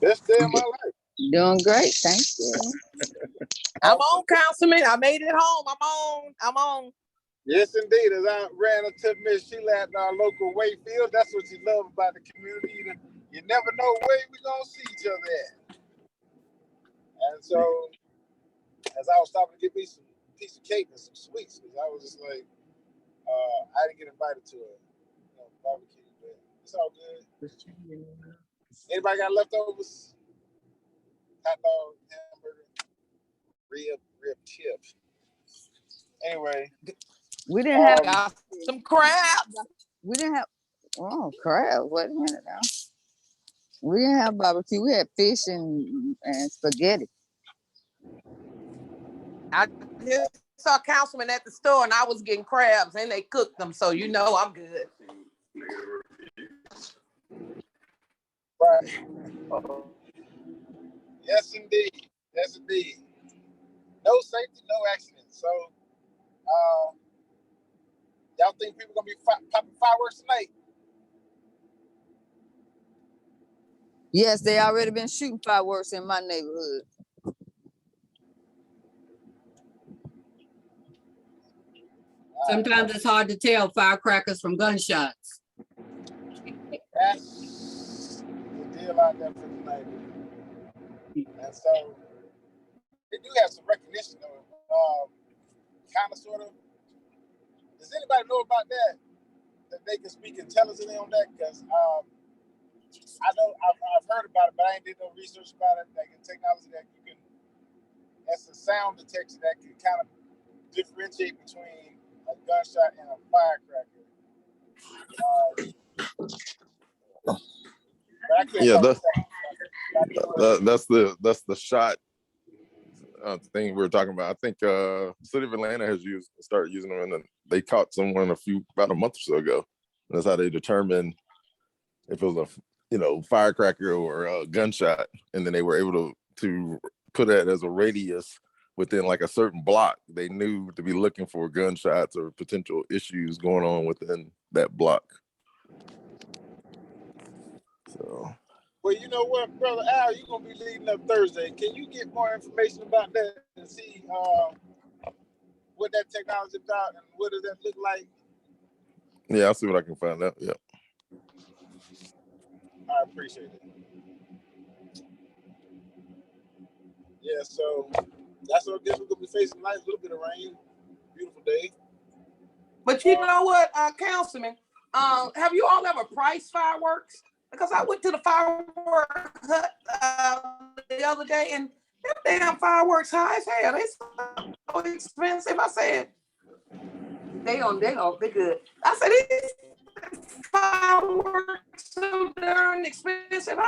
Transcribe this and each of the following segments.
Best day of my life. Doing great, thank you. I'm on, Councilman. I made it home. I'm on. Yes, indeed. As I ran into Miss Sheila at our local Wayfield, that's what you love about the community. You never know where we're going to see each other at. And so, as I was stopping to get me some piece of cake and some sweets, because I was just like, I didn't get invited to a barbecue, but it's all good. Anybody got leftovers? Hot dog, hamburger, rib chips. Anyway. We didn't have some crabs. We didn't have crabs. Wait a minute now. We didn't have barbecue. We had fish and spaghetti. I just saw Councilman at the store and I was getting crabs and they cooked them, so you know I'm good. Right. Yes, indeed. Yes, indeed. No safety, no accidents. So, y'all think people gonna be popping fireworks tonight? Yes, they already been shooting fireworks in my neighborhood. Sometimes it's hard to tell firecrackers from gunshots. That's the deal out there for tonight. And so, they do have some recognition though. Kind of, sort of. Does anybody know about that? That they can speak intelligently on that? Because I know I've heard about it, but I ain't did no research about it. Like a technology that you can, that's a sound detection that can kind of differentiate between a gunshot and a firecracker. That's the shot thing we were talking about. I think City of Atlanta has started using them, and they caught someone about a month or so ago. And that's how they determined if it was a firecracker or a gunshot, and then they were able to put that as a radius within like a certain block. They knew to be looking for gunshots or potential issues going on within that block. So. Well, you know what, Brother Al, you're going to be leading up Thursday. Can you get more information about that and see what that technology is about and what does that look like? Yeah, I'll see what I can find out. Yeah. I appreciate it. Yeah, so that's what I guess we're going to be facing tonight. A little bit of rain. Beautiful day. But you know what, Councilman? Have you all ever priced fireworks? Because I went to the fireworks hut the other day, and them damn fireworks high as hell. They so expensive. I said, they good. I said, these fireworks so darn expensive.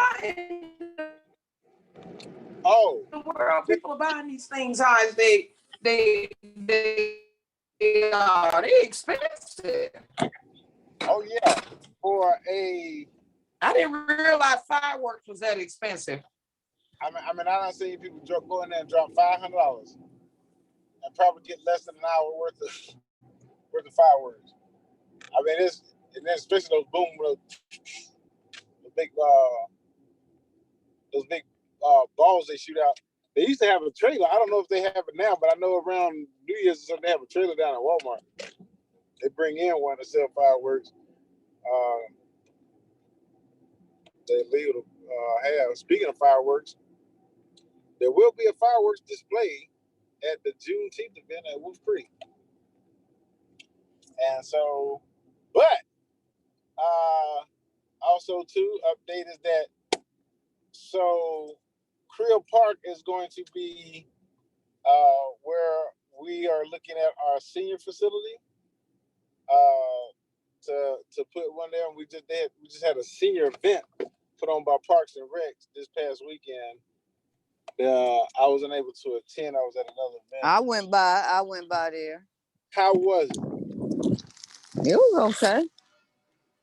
Oh, the world people are buying these things high as they are. They expensive. Oh yeah, I didn't realize fireworks was that expensive. I mean, I don't see people go in there and drop $500 and probably get less than an hour worth of fireworks. I mean, and then especially those boom, those big balls they shoot out. They used to have a trailer. I don't know if they have it now, but I know around New Year's or something, they have a trailer down at Walmart. They bring in one to sell fireworks. They legal to have. Speaking of fireworks, there will be a fireworks display at the Juneteenth event at Wolf Creek. And so, but also too, update is that so Creel Park is going to be where we are looking at our senior facility to put one there. And we just had a senior event put on by Parks and Recs this past weekend. I wasn't able to attend. I was at another event. I went by there. How was it? It was okay.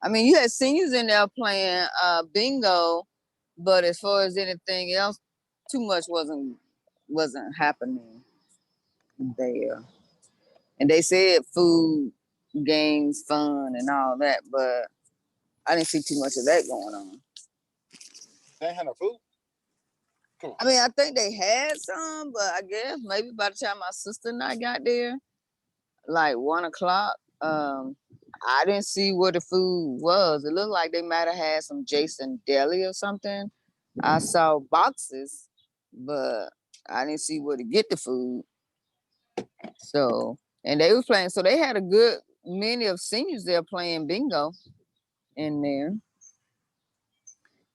I mean, you had seniors in there playing bingo, but as far as anything else, too much wasn't happening there. And they said food, games, fun, and all that, but I didn't see too much of that going on. They ain't had no food. Come on. I mean, I think they had some, but I guess maybe by the time my sister and I got there, like 1 o'clock, I didn't see where the food was. It looked like they might have had some Jason Deli or something. I saw boxes, but I didn't see where to get the food. So, and they were playing, so they had a good many of seniors there playing bingo in there.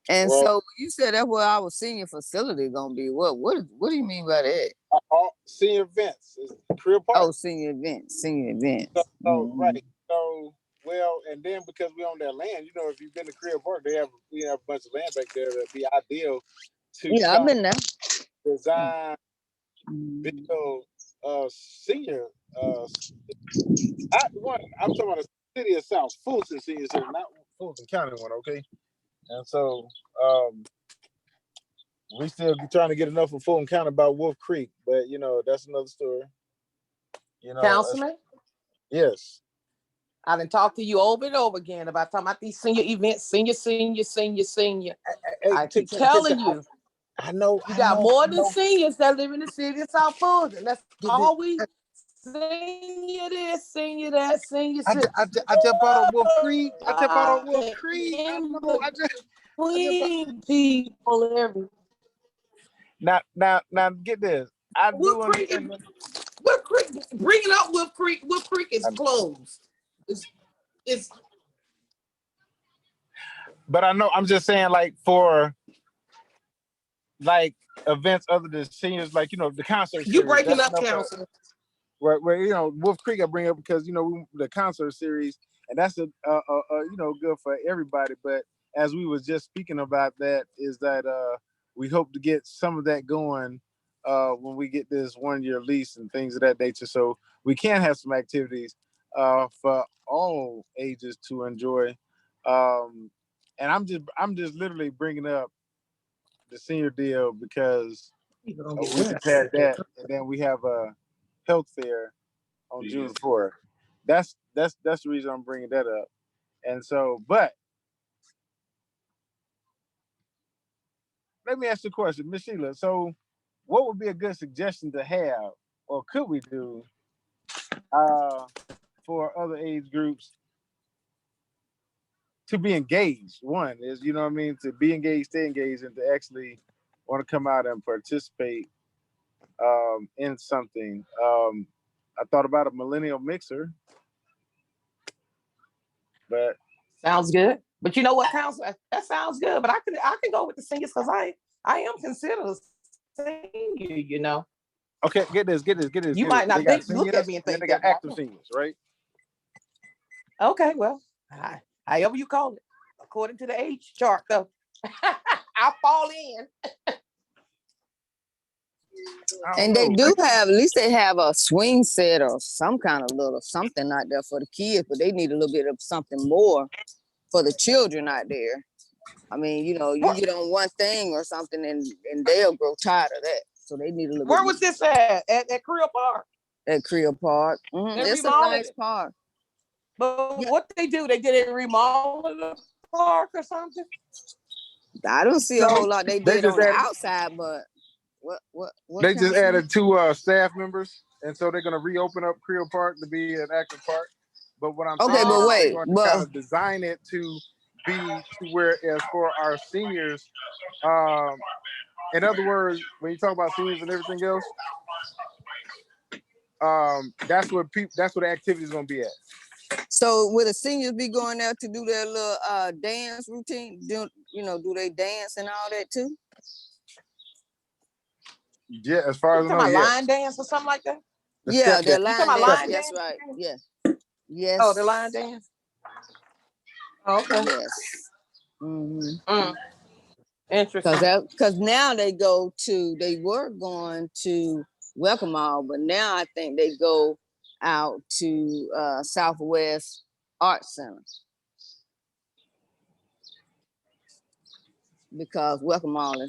And Well, so you said that's where our senior facility gonna be. What do you mean by that? all senior events is Career Park. Oh, senior events. So, right. So, well, and then because we own that land, you know, if you've been to Career Park, we have a bunch of land back there that'd be ideal to Yeah, I've been there. design, build, senior. I'm talking about the city of South Fulton Senior Center, not Fulton County one. Okay, and so we still trying to get enough of Fulton County about Wolf Creek, but you know that's another story. You know, Councilman, yes. I done talked to you over and over again about talking about these senior events, senior. Hey, I keep telling you, I know. you got more than seniors that live in the city of South Fulton. That's all we senior this, senior that, senior. I just bought a Wolf Creek. I just bought a Wolf Creek. I know. Queen people every. Now, get this. I do understand. Wolf Creek, bring it up. Wolf Creek is closed. It's. But I know. I'm just saying, like for like events other than seniors, like you know the concert. You breaking up, Councilman. Where you know Wolf Creek I bring up because you know the concert series and that's a you know good for everybody. But as we was just speaking about that is that we hope to get some of that going when we get this 1 year lease and things of that nature. So we can have some activities for all ages to enjoy. And I'm just literally bringing up the senior deal because we just had that, and then we have a health fair on June 4th. That's the reason I'm bringing that up. And so, but let me ask you a question, Ms. Sheila. So, what would be a good suggestion to have, or could we do, for other age groups to be engaged? One is, you know what I mean, to be engaged, stay engaged, and to actually want to come out and participate in something. I thought about a millennial mixer, but sounds good. But you know what, Council? That sounds good. But I can go with the seniors because I am considered a senior. You know. okay, get this. You might not think, look at me and think they got that. active seniors, right? Okay, well, however you call it, according to the age chart, though, I'll fall in. And they do have, at least they have a swing set or some kind of little something out there for the kids, but they need a little bit of something more for the children out there. I mean, you know, you get on one thing or something and they'll grow tired of that. So they need a little bit. Where was this at? At Creel Park? At Creel Park. Mm-hmm. It's a nice park. But what they do? They did it remodel the park or something? I don't see a whole lot they did on the outside, but what they just added 2 staff members, and so they're gonna reopen up Creel Park to be an active park. But what I'm saying but wait, they're going to kind of design it to be to where as for our seniors, in other words, when you talk about seniors and everything else, that's what the activity is gonna be at. So will the seniors be going there to do their little dance routine? Do they dance and all that too? Yeah, as far as I know, line dance or something like that. Yeah, their line dance. That's right. Yeah. Yes. Oh, the line dance. Okay. Yes. Mm-hmm. Interesting. Because now they were going to Welcome All, but now I think they go out to Southwest Art Center because Welcome All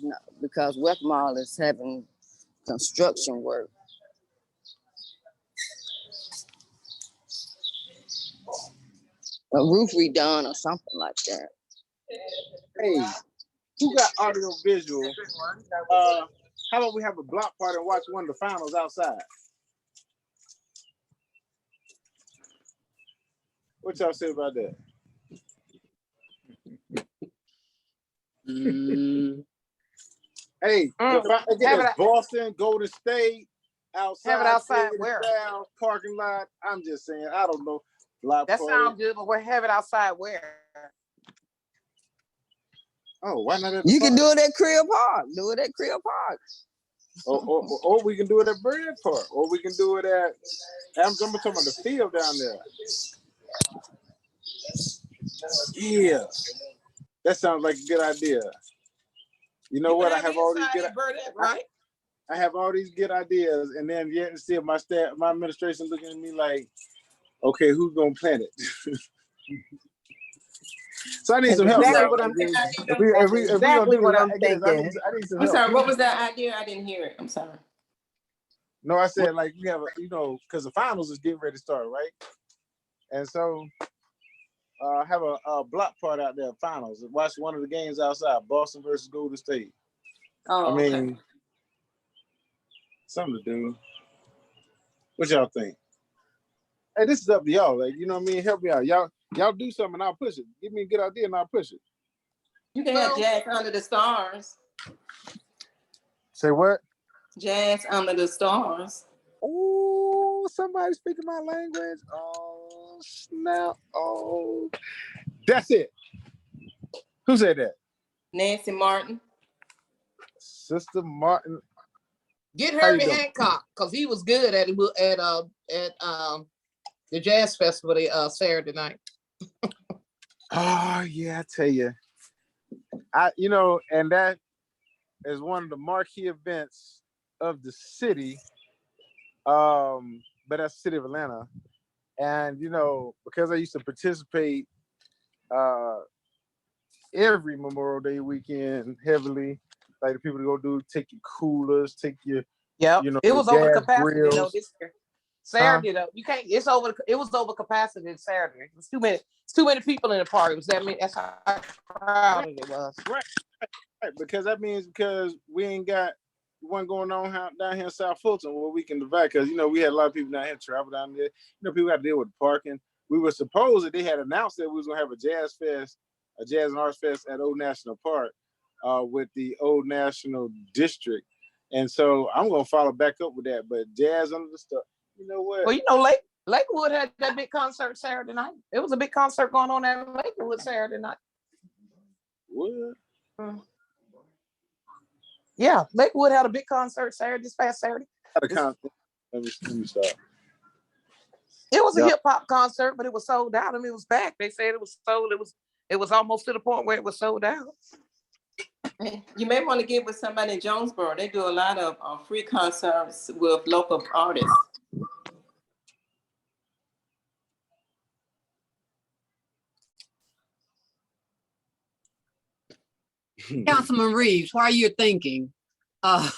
is having construction work. a roof redone or something like that. Hey, who got audio visual? How about we have a block party and watch one of the finals outside? What y'all say about that? Hey, again, Boston, Golden State, outside. Have it outside where? South, parking lot. I'm just saying, I don't know. Block That party. sounds good, but we'll have it outside where? Oh, why not? You can do it at Creel Park. Do it at Creel Park. Or we can do it at Bread Park. Or we can do it at, I'm talking about the field down there. Yeah. That sounds like a good idea. You know what? I have all these good right? I have all these good ideas, and then yet and still my staff, my administration looking at me like, okay, who's gonna plan it? So I need some help. Exactly Y'all. what I'm thinking. Exactly what I'm thinking. I need some help. I'm sorry, what was that idea? I didn't hear it. I'm sorry. No, I said like we have a, because the finals is getting ready to start, right? And so have a block party out there, finals. Watch one of the games outside, Boston versus Golden State. Oh, I mean, something to do. What y'all think? Hey, this is up to y'all. Like, you know what I mean? Help me out. Y'all do something and I'll push it. Give me a good idea and I'll push it. You can have Jazz Under the Stars. Say what? Jazz Under the Stars. Oh, somebody speaking my language. Oh, snap. Oh, that's it. Who said that? Nancy Martin. Sister Martin. Get Herbie Hancock, because he was good at the Jazz Festival Saturday night. Oh, yeah, I tell you. And that is one of the marquee events of the city. But that's the city of Atlanta. And, because I used to participate every Memorial Day weekend heavily, like the people to go take your coolers, take your, it was over capacity grills. this year. Saturday though, you can't. It was over capacity Saturday. It was too many people in the party. It was that's how crowded it was. Right. Because that means we ain't got one going on down here in South Fulton where we can divide. Because we had a lot of people down here travel down there. People got to deal with parking. We were supposed that they had announced that we was gonna have a jazz fest, a jazz and arts fest at Old National Park, with the Old National District. And so I'm gonna follow back up with that. But Jazz Under the Stars, you know what? Well, Lakewood had that big concert Saturday night. It was a big concert going on at Lakewood Saturday night. What? Yeah, Lakewood had a big concert this past Saturday. Let me stop. It was a hip hop concert, but it was sold out. I mean, it was packed. They said it was sold. It was almost to the point where it was sold out. You may want to get with somebody in Jonesboro. They do a lot of free concerts with local artists. Councilman Reeves, while you're thinking, I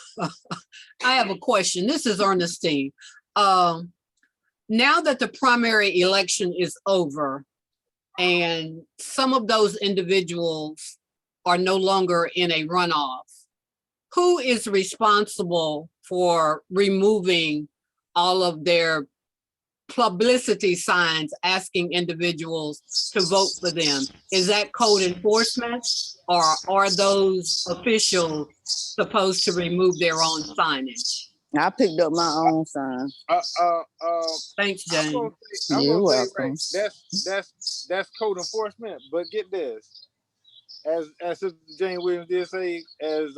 have a question. This is Ernestine. Now that the primary election is over and some of those individuals are no longer in a runoff, who is responsible for removing all of their publicity signs asking individuals to vote for them? Is that code enforcement, or are those officials supposed to remove their own signage? I picked up my own sign. Thanks, Jane. You're welcome. That's code enforcement. But get this, as Sister Jane Williams did say, as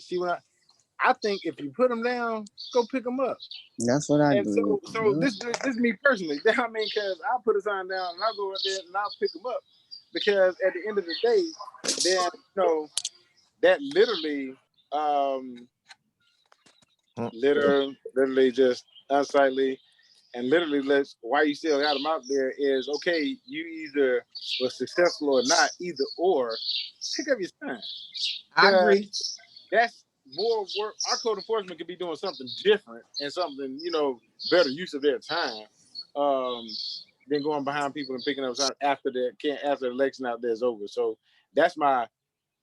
she went out, I think if you put them down, go pick them up. That's what I do. So this is me personally. I mean, because I'll put a sign down and I'll go out there and I'll pick them up. Because at the end of the day, then that literally, literally just unsightly, and literally why you still got them out there is okay. You either were successful or not, either or. Pick up your sign. I agree. That's more work. Our code enforcement could be doing something different and something, better use of their time. than going behind people and picking up something after the election out there is over. So that's my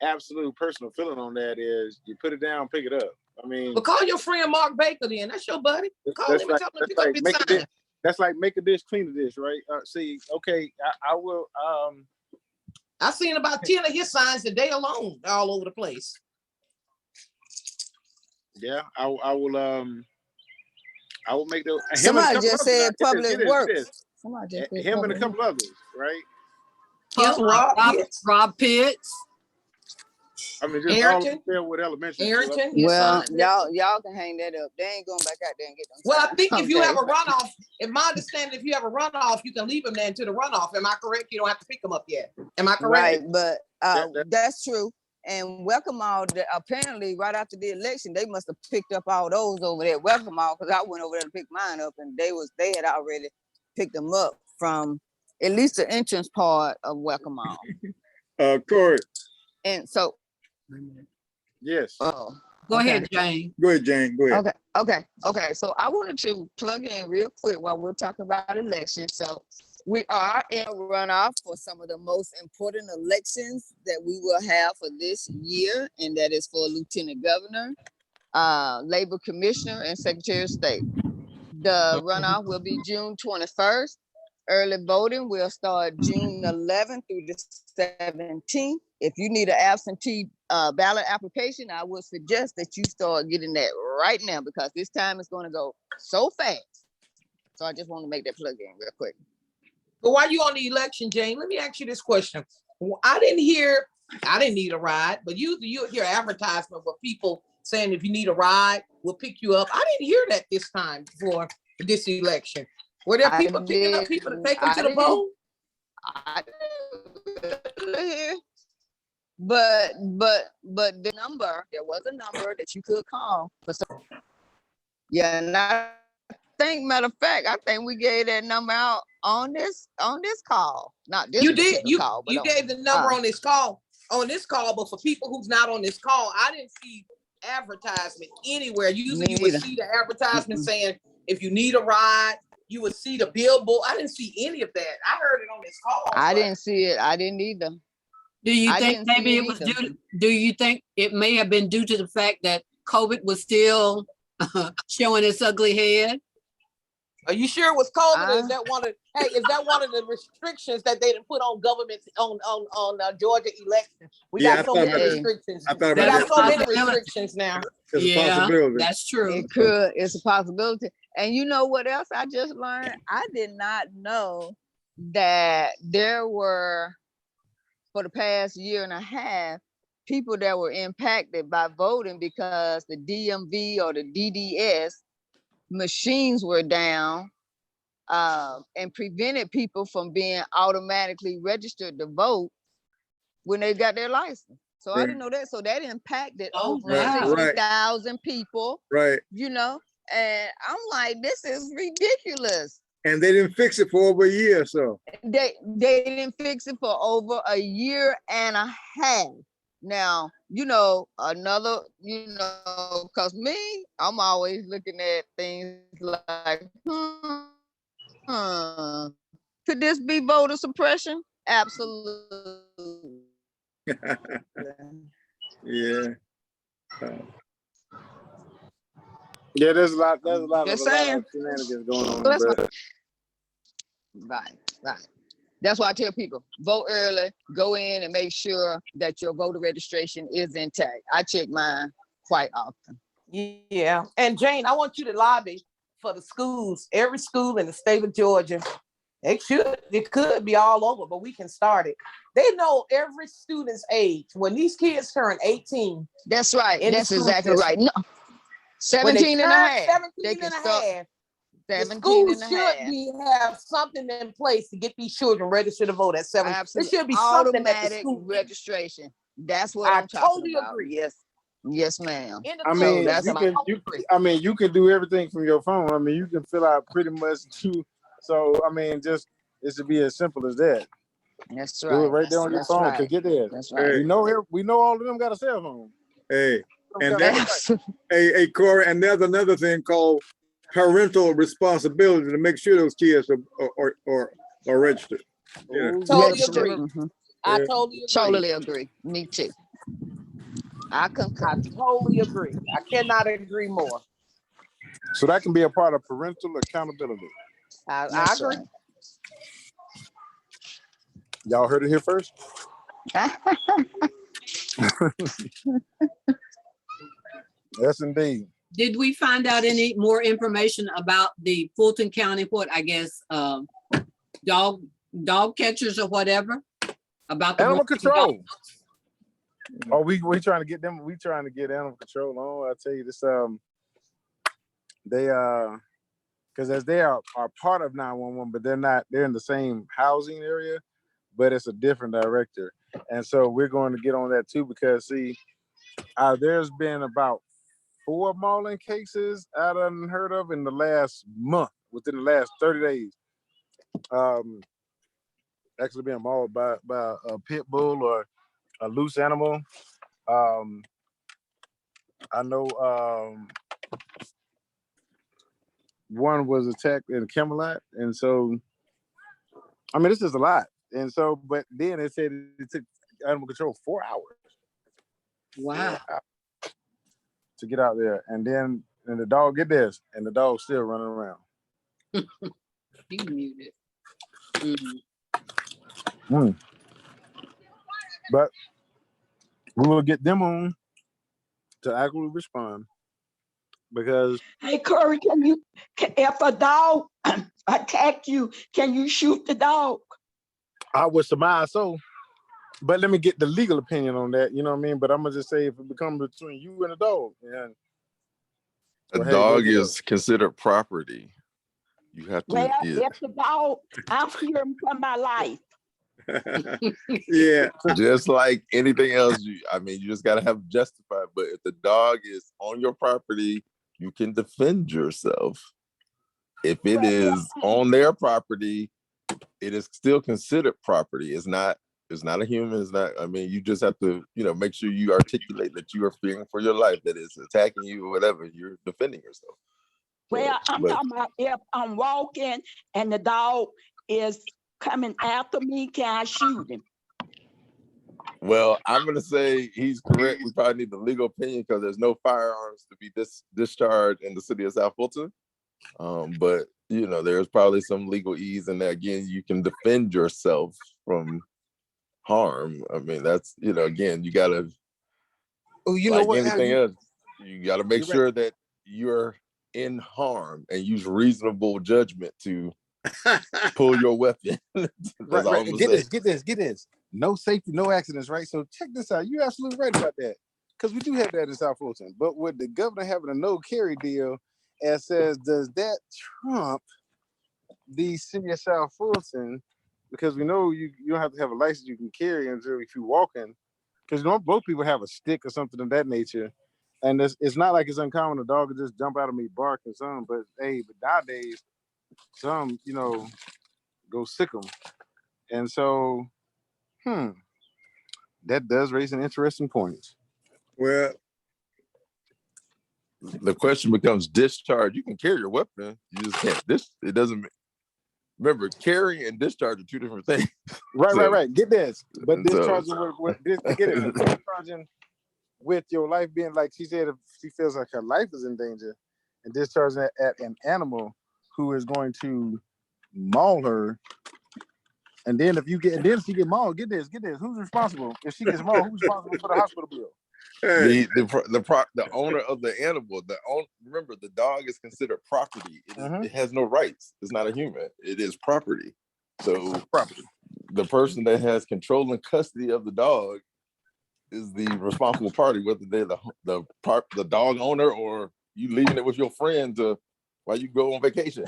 absolute personal feeling on that is you put it down, pick it up. I mean, But call your friend Mark Baker then. That's your buddy. Call him and tell him to pick up his sign. That's like make a dish, clean a dish, right? See, okay, I will. I've seen about 10 of his signs today alone, all over the place. Yeah, I will. I will make those. Somebody just said public works. Somebody just said him and a couple others, right? Rob Pitts. I mean, just all there with elementary. Arrington. Well, y'all can hang that up. They ain't going back out there and get them. Well, I think if you have a runoff, in my understanding, if you have a runoff, you can leave them there until the runoff. Am I correct? You don't have to pick them up yet. Am I correct? Right, but that's true. And Welcome All, apparently, right after the election, they must have picked up all those over there. Welcome All, because I went over there to pick mine up, and they had already picked them up from at least the entrance part of Welcome All. Corey. And so, yes. Oh, go ahead, Jane. Go ahead, Jane. Go ahead. Okay. So I wanted to plug in real quick while we're talking about elections. So we are in a runoff for some of the most important elections that we will have for this year, and that is for Lieutenant Governor, Labor Commissioner, and Secretary of State. The runoff will be June 21st. Early voting will start June 11th through the 17th. If you need an absentee ballot application, I would suggest that you start getting that right now because this time is going to go so fast. So I just want to make that plug in real quick. But while you on the election, Jane, let me ask you this question. I didn't need a ride, but you hear advertisement for people saying if you need a ride, we'll pick you up. I didn't hear that this time for this election. Were there people picking up people to take them to the vote? I didn't hear. But the number, there was a number that you could call for some. Yeah, and I think, matter of fact, I think we gave that number out on this call. Not this. You did. You call, but you gave the number on this call. But for people who's not on this call, I didn't see advertisement anywhere. Usually you would see the advertisement saying if you need a ride, you would see the billboard. I didn't see any of that. I heard it on this call. I didn't see it. I didn't either. Do you think maybe it was due? Do you think it may have been due to the fact that COVID was still showing its ugly head? Are you sure it was COVID? Is that one of the restrictions that they didn't put on government on Georgia election? We got so many restrictions. We got so many restrictions now. Yeah, that's true. It's a possibility. And you know what else I just learned? I did not know that there were, for the past year and a half, people that were impacted by voting because the DMV or the DDS machines were down and prevented people from being automatically registered to vote when they got their license. So I didn't know that. So that impacted over 60,000 people. Right. You know, and I'm like, this is ridiculous. And they didn't fix it for over a year or so. They didn't fix it for over a year and a half. Now, because me, I'm always looking at things like, could this be voter suppression? Absolutely. Yeah. Yeah, there's a lot of shenanigans going on. Right. That's why I tell people, vote early, go in and make sure that your voter registration is intact. I check mine quite often. Yeah. And Jane, I want you to lobby for the schools, every school in the state of Georgia. It could be all over, but we can start it. They know every student's age. When these kids turn 18. That's right. That's exactly right. No, 17 and a half. 17 and a half. The schools should have something in place to get these children registered to vote at 7. Absolutely. There should be something at the school registration. That's what I'm talking about. Agree. Yes, ma'am. You can do everything from your phone. I mean, you can fill out pretty much too. So I mean, just it should be as simple as that. That's right. Do it right there on your phone to get there. That's right. We know all of them got a cell phone. Hey, hey, Corey, and there's another thing called parental responsibility to make sure those kids are or registered. Yeah. Totally Registered. agree. Mhm. I Yeah. totally agree. Totally agree. Me too. I concur. I totally agree. I cannot agree more. So that can be a part of parental accountability. I That's agree. right. Y'all heard it here first? Yes, indeed. Did we find out any more information about the Fulton County, dog catchers or whatever? About the Animal ones who control. Oh, we trying to get them. We trying to get animal control on. I tell you this. They because as they are part of 911, but they're not. They're in the same housing area, but it's a different director. And so we're going to get on that too because see, there's been about 4 mauling cases I done heard of in the last month, within the last 30 days. Actually being mauled by a pit bull or a loose animal. I know one was attacked in Camelot, and so I mean this is a lot. And so, but then it said it took animal control 4 hours. Wow. To get out there, and the dog get this, and the dog's still running around. He muted. Mhm. But we will get them on to actively respond because Hey, Corey, if a dog attack you, can you shoot the dog? I would surmise so. But let me get the legal opinion on that. You know what I mean? But I'm gonna just say if it becomes between you and a dog, and A dog is considered property. You have to. Well, if the dog, I'm fearing for my life. Yeah. Just like anything else, you just got to have justified. But if the dog is on your property, you can defend yourself. If it is on their property, it is still considered property. It's not a human. It's not. You just have to, make sure you articulate that you are fearing for your life, that it's attacking you or whatever. You're defending yourself. Well, I'm talking about if I'm walking and the dog is coming after me, can I shoot him? Well, I'm going to say he's correct. We probably need the legal opinion because there's no firearms to be discharged in the city of South Fulton. But, there's probably some legal ease in that. Again, you can defend yourself from harm. That's, again, you got to, like anything else, you got to make sure that you're in harm and use reasonable judgment to pull your weapon. right. Get this. No safety, no accidents, right? So check this out. You're absolutely right about that. Because we do have that in South Fulton. But with the governor having a no carry deal, and says, does that trump the city of South Fulton? Because we know you don't have to have a license you can carry until if you're walking. Because both people have a stick or something of that nature. And it's not like it's uncommon a dog would just jump out of me, bark or something. But nowadays, some, go sick them. And so, that does raise an interesting point. Well, the question becomes discharge. You can carry your weapon. You just can't. It doesn't. Remember, carrying and discharge are two different things. Right. Get this. But discharging discharging with your life being like she said, if she feels like her life is in danger, and discharging at an animal who is going to maul her. And then if she get mauled, get this. Who's responsible? If she gets mauled, who's responsible for the hospital bill? The owner of the animal. Remember, the dog is considered property. It has no rights. It's not a human. It is property. So property. The person that has control and custody of the dog is the responsible party, whether they're the dog owner or you leaving it with your friends while you go on vacation.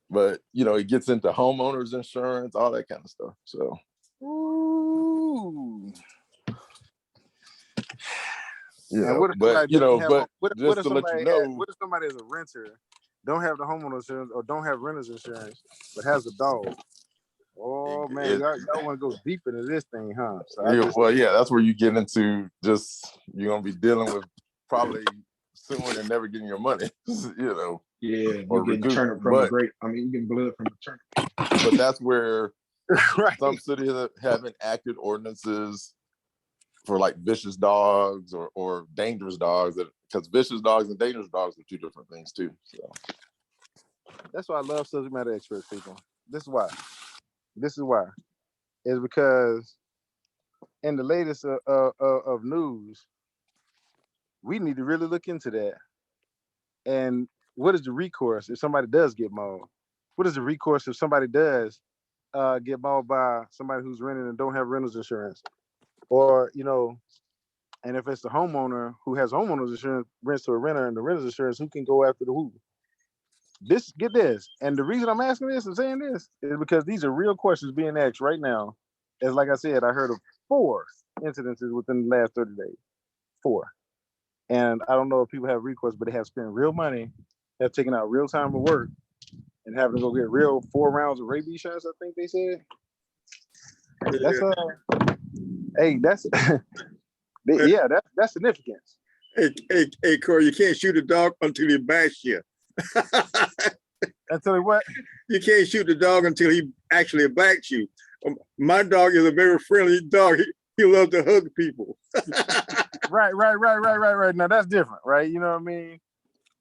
But it gets into homeowners insurance, all that kind of stuff. So, ooh. Yeah, what if but what if somebody is a renter, don't have the homeowner insurance or don't have renter's insurance, but has a dog? Oh man, y'all want to go deep into this thing, huh? So that's where you get into you're gonna be dealing with probably suing and never getting your money, you know. Yeah, or you getting recoup. turnip from a But grape. I mean, you getting blood from a turnip. but that's where Right. some cities have enacted ordinances for like vicious dogs or dangerous dogs, because vicious dogs and dangerous dogs are two different things too. So That's why I love subject matter experts, people. This is why. Is because in the latest of news, we need to really look into that. And what is the recourse if somebody does get mauled? What is the recourse if somebody does get mauled by somebody who's renting and don't have renter's insurance? Or, you know, and if it's the homeowner who has homeowner's insurance, rents to a renter, and the renter's insurance, who can go after the who? Get this. And the reason I'm asking this and saying this is because these are real questions being asked right now. As like I said, I heard of 4 incidences within the last 30 days. 4. And I don't know if people have recourse, but they have spent real money, have taken out real time of work, and having to go get real 4 rounds of rabies shots, I think they said. That's hey, that's yeah, that's significance. Hey, Corey, you can't shoot a dog until he bites you. Until he what? You can't shoot the dog until he actually bites you. My dog is a very friendly dog. He loves to hug people. Right. Now that's different, right? You know what I mean?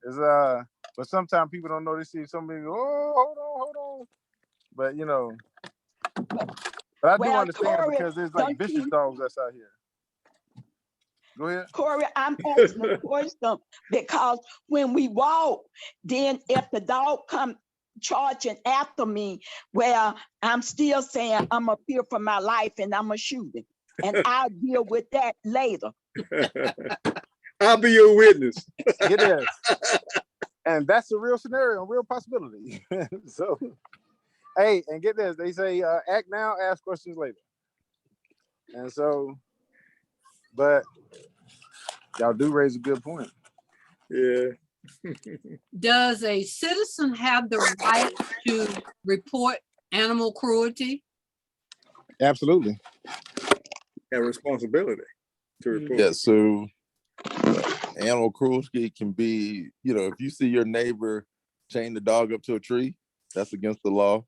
It's but sometimes people don't know. They see somebody go, oh, hold on. But you know, but I do understand, Corey, because there's like vicious dogs that's out here. Go ahead. Corey, I'm asking a question because when we walk, then if the dog come charging after me, well, I'm still saying I'm a fear for my life and I'm a shooting. And I'll deal with that later. I'll be your witness. It is. And that's a real scenario, a real possibility. So, hey, and get this, they say act now, ask questions later. And so, but y'all do raise a good point. Yeah. Does a citizen have the right to report animal cruelty? Absolutely. Have responsibility to report. Yeah, so animal cruelty can be, you know, if you see your neighbor chain the dog up to a tree, that's against the law.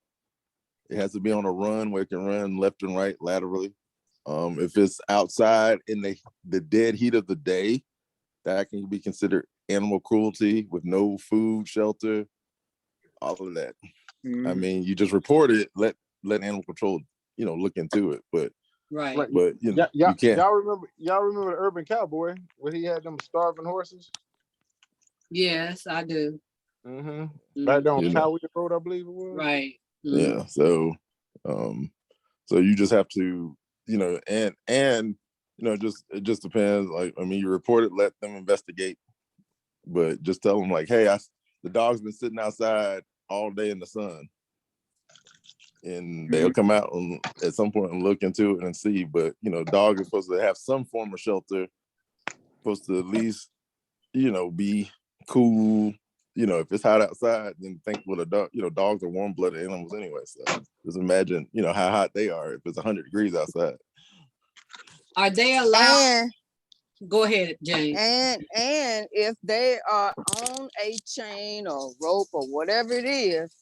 It has to be on a run where it can run left and right laterally. If it's outside in the dead heat of the day, that can be considered animal cruelty with no food, shelter, all of that. I mean, you just report it, let animal control, you know, look into it. But right. But you know, you can't. Y'all remember the Urban Cowboy where he had them starving horses? Yes, I do. Right down Cowboy Road, I believe it was. Right. Yeah. So you just have to, you know, and you know, it just depends. Like, I mean, you report it, let them investigate, but just tell them like, hey, the dog's been sitting outside all day in the sun, and they'll come out at some point and look into it and see. But you know, dog is supposed to have some form of shelter, supposed to at least, you know, be cool. You know, if it's hot outside, then think with a dog. You know, dogs are warm-blooded animals anyway. So just imagine, you know, how hot they are if it's 100 degrees outside. Are they allowed? Go ahead, Jane. And if they are on a chain or rope or whatever it is,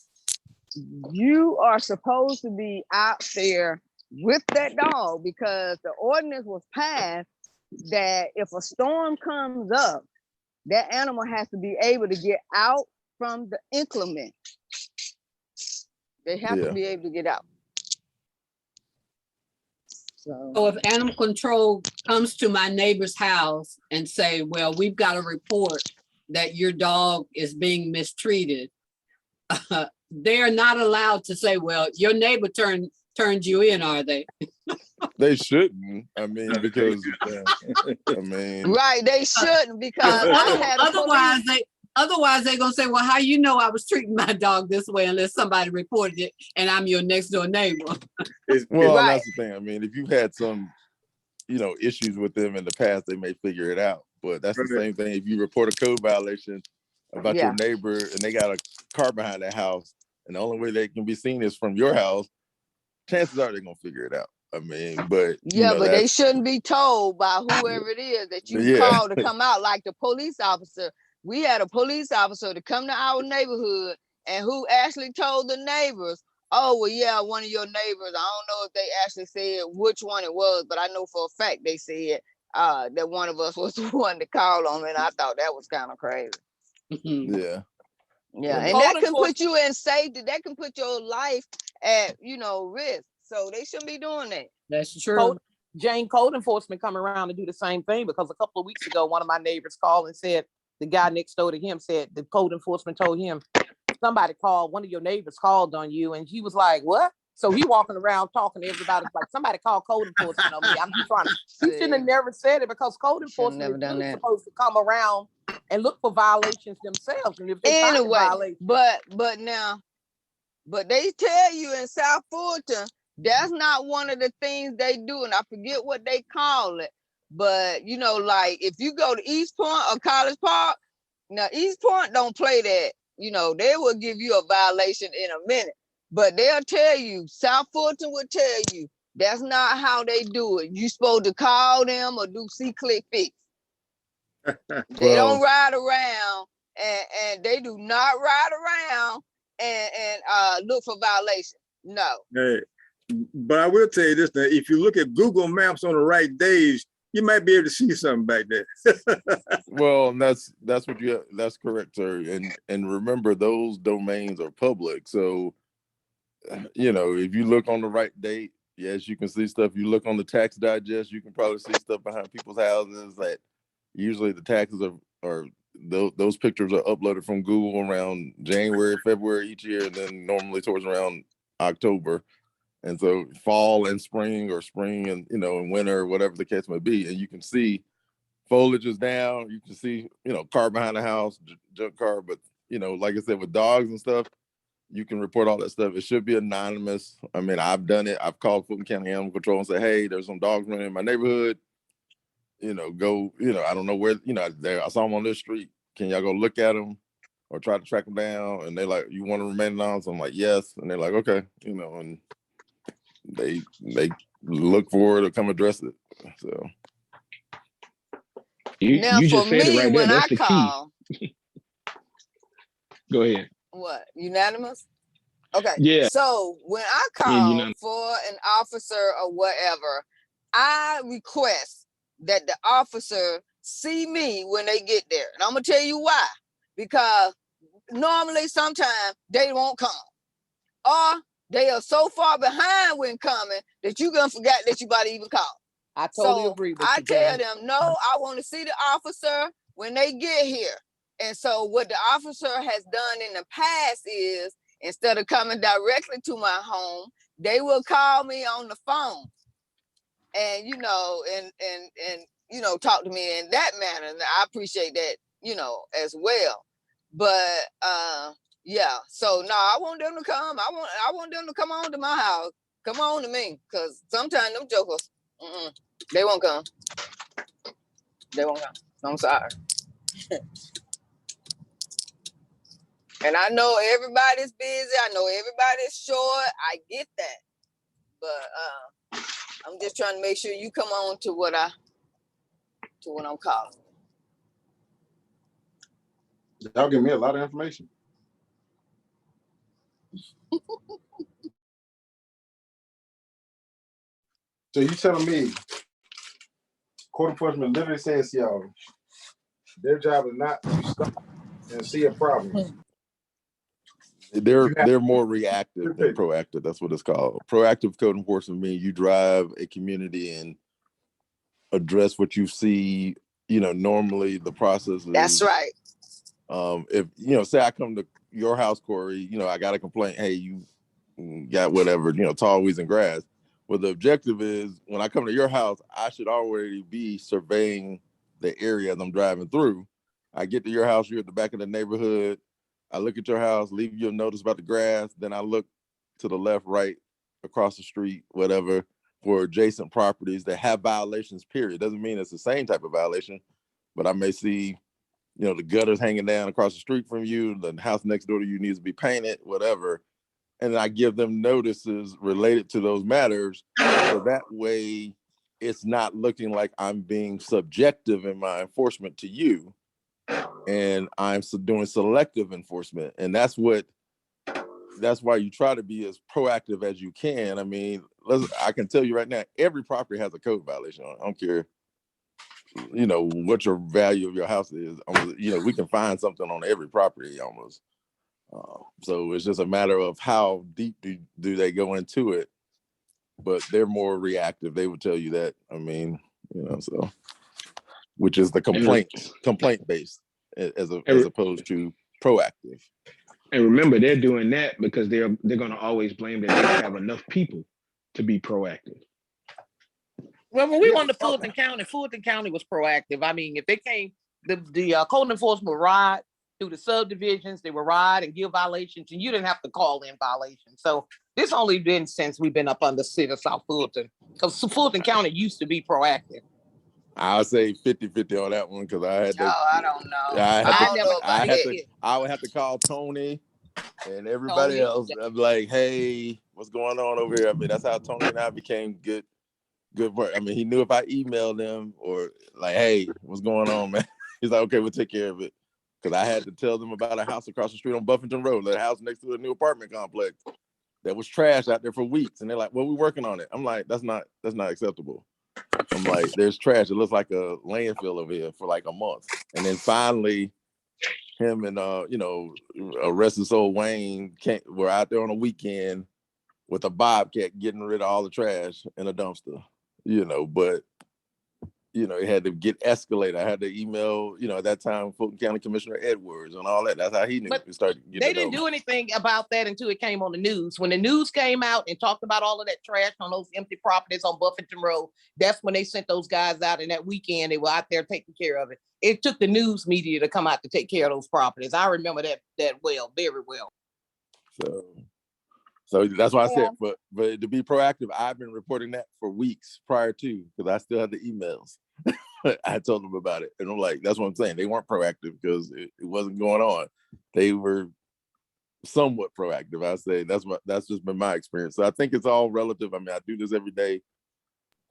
you are supposed to be out there with that dog, because the ordinance was passed that if a storm comes up, that animal has to be able to get out from the inclement. They have to be able to get out. So if animal control comes to my neighbor's house and say, well, we've got a report that your dog is being mistreated, they're not allowed to say, well, your neighbor turned you in, are they? They shouldn't. I mean, because I mean, right, they shouldn't, because otherwise they're gonna say, well, how you know I was treating my dog this way unless somebody reported it and I'm your next door neighbor. Well, that's the thing. I mean, if you've had some, you know, issues with them in the past, they may figure it out. But that's the same thing. If you report a code violation about your neighbor and they got a car behind their house, and the only way they can be seen is from your house, chances are they're gonna figure it out. I mean, but you know, but they shouldn't be told by whoever it is that you call to come out, like the police officer. we had a police officer to come to our neighborhood and who actually told the neighbors, oh, well, yeah, one of your neighbors, I don't know if they actually said which one it was, but I know for a fact they said that one of us was the one to call on, and I thought that was kind of crazy. Yeah. Yeah, and that can put you in safety. That can put your life at, risk. So they shouldn't be doing that. That's true. Code enforcement come around to do the same thing, because a couple of weeks ago, one of my neighbors called and said the guy next door to him said the code enforcement told him somebody called, one of your neighbors called on you, and he was like, what? So he walking around talking to everybody like somebody called code enforcement on me. I'm just trying to. He shouldn't have never said it, because code enforcement is supposed to come around and look for violations themselves. And if they find a violation, but they tell you in South Fulton, that's not one of the things they do, and I forget what they call it. But like if you go to East Point or College Park, now East Point don't play that. They will give you a violation in a minute, but they'll tell you, South Fulton will tell you, that's not how they do it. You supposed to call them or do see-click fix. They don't ride around, and they do not ride around and look for violation. No. Hey, but I will tell you this, that if you look at Google Maps on the right days, you might be able to see something back there. Well, that's correct, sir. And remember, those domains are public. So, if you look on the right date, yes, you can see stuff. You look on the tax digest, you can probably see stuff behind people's houses. That usually the taxes are those pictures are uploaded from Google around January, February each year, and then normally towards around October. And so fall and spring, or spring and and winter, whatever the case may be, and you can see foliage is down. You can see car behind the house, junk car. But like I said, with dogs and stuff, you can report all that stuff. It should be anonymous. I mean, I've done it. I've called Fulton County Animal Control and said, hey, there's some dogs running in my neighborhood. Go. I don't know where. I saw them on this street. Can y'all go look at them or try to track them down? And they're like, you want to remain anonymous? I'm like, yes. And they're like, okay. And they look for it or come address it. So you just said it right there. That's the key. Go ahead. What, unanimous? Okay. Yeah. So when I call for an officer or whatever, I request that the officer see me when they get there. And I'm gonna tell you why. Because normally sometimes they won't come. Or they are so far behind when coming that you're gonna forget that you about to even call. I totally agree with you. I tell them, no, I want to see the officer when they get here. And so what the officer has done in the past is, instead of coming directly to my home, they will call me on the phone and talk to me in that manner. And I appreciate that, as well. But yeah, so no, I want them to come. I want them to come on to my house. Come on to me, because sometimes them jokers, they won't come. They won't come. I'm sorry. And I know everybody's busy. I know everybody's short. I get that. But I'm just trying to make sure you come on to what I'm calling. Y'all give me a lot of information. So you telling me code enforcement literally says, y'all, their job is not to stop and see a problem. They're more reactive than proactive. That's what it's called. Proactive code enforcement means you drive a community and address what you see. Normally the process is. That's right. If say I come to your house, Corey, I got a complaint. Hey, you got whatever, tall weeds and grass. Well, the objective is when I come to your house, I should already be surveying the area as I'm driving through. I get to your house, you're at the back of the neighborhood. I look at your house, leave you a notice about the grass. Then I look to the left, right, across the street, whatever, for adjacent properties that have violations, period. Doesn't mean it's the same type of violation, but I may see, the gutters hanging down across the street from you, the house next door to you needs to be painted, whatever. And I give them notices related to those matters. So that way it's not looking like I'm being subjective in my enforcement to you. and I'm doing selective enforcement, and that's why you try to be as proactive as you can. I mean, I can tell you right now, every property has a code violation on it. I don't care, what your value of your house is. We can find something on every property almost. So it's just a matter of how deep do they go into it, but they're more reactive. They would tell you that. I mean, so which is the complaint based as opposed to proactive. And remember, they're doing that because they're going to always blame that they don't have enough people to be proactive. Well, when we went to Fulton County was proactive. I mean, if they came, the code enforcement would ride through the subdivisions, they would ride and give violations, and you didn't have to call in violations. So this only been since we've been up under the city of South Fulton, because Fulton County used to be proactive. I'll say 50-50 on that one because I had to. Oh, I don't know. I would have to call Tony and everybody else. I'm like, hey, what's going on over here? I mean, that's how Tony and I became good work. I mean, he knew if I emailed him or like, hey, what's going on, man? He's like, okay, we'll take care of it. Because I had to tell them about a house across the street on Buffington Road, that house next to a new apartment complex that was trashed out there for weeks. And they're like, well, we're working on it. I'm like, that's not acceptable. I'm like, there's trash. It looks like a landfill over here for like a month. And then finally, him and Arrested Soul Wayne were out there on a weekend with a bobcat getting rid of all the trash in a dumpster. But it had to get escalated. I had to email, at that time, Fulton County Commissioner Edwards and all that. That's how he knew it started. They didn't do anything about that until it came on the news. When the news came out and talked about all of that trash on those empty properties on Buffington Road, that's when they sent those guys out. And that weekend, they were out there taking care of it. It took the news media to come out to take care of those properties. I remember that well, very well. So that's why I said, but to be proactive, I've been reporting that for weeks prior to, because I still had the emails. I told them about it, and I'm like, that's what I'm saying. They weren't proactive because it wasn't going on. They were somewhat proactive. I say that's just been my experience. So I think it's all relative. I mean, I do this every day.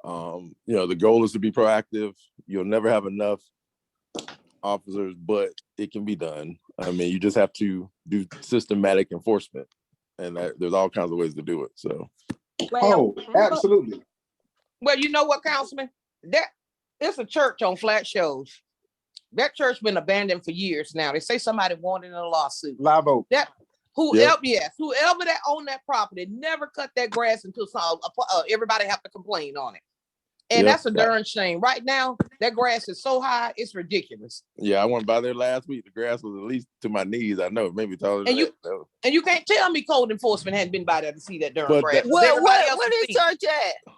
The goal is to be proactive. You'll never have enough officers, but it can be done. I mean, you just have to do systematic enforcement. And there's all kinds of ways to do it. So, absolutely. Well, you know what, Councilman? It's a church on Flat Shoals. That church been abandoned for years now. They say somebody won in a lawsuit. Live oak. Whoever that owned that property never cut that grass until everybody have to complain on it. And that's a darn shame. Right now, that grass is so high, it's ridiculous. Yeah, I went by there last week. The grass was at least to my knees. I know, maybe taller than that. And you can't tell me code enforcement hadn't been by there to see that darn grass. Where is church at?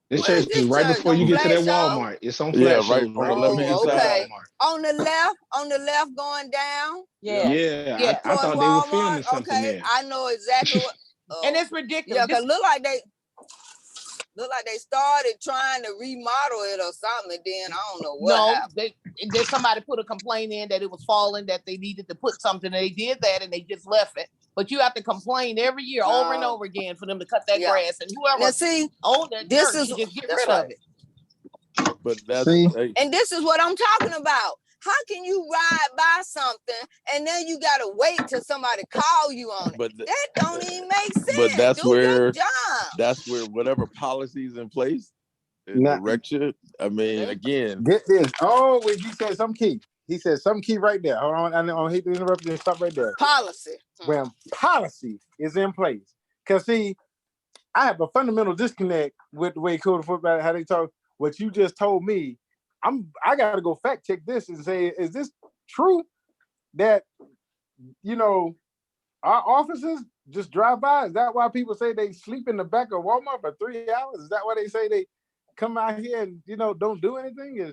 This church is right before you get to that Walmart. It's on Flat right on the left-hand side. On the left going down. Yeah. I thought they were filming something there. I know exactly what. And it's ridiculous. Yeah, because look like they started trying to remodel it or something, and then I don't know what happened. Then somebody put a complaint in that it was falling, that they needed to put something. They did that, and they just left it. But you have to complain every year, over and over again, for them to cut that grass. And whoever owned that church, just get rid of it. But and this is what I'm talking about. How can you ride by something and then you gotta wait till somebody call you on it? But that don't even make sense. But that's where whatever policies in place direction. I mean, again, get this. Oh, wait, you said some key. He said some key right there. Hold on, I don't hate to interrupt you. Stop right there. Policy. When policy is in place, because see, I have a fundamental disconnect with the way code enforcement, how they talk. What you just told me. I gotta go fact check this and say, is this true that our officers just drive by? Is that why people say they sleep in the back of Walmart for 3 hours? Is that why they say they come out here and don't do anything?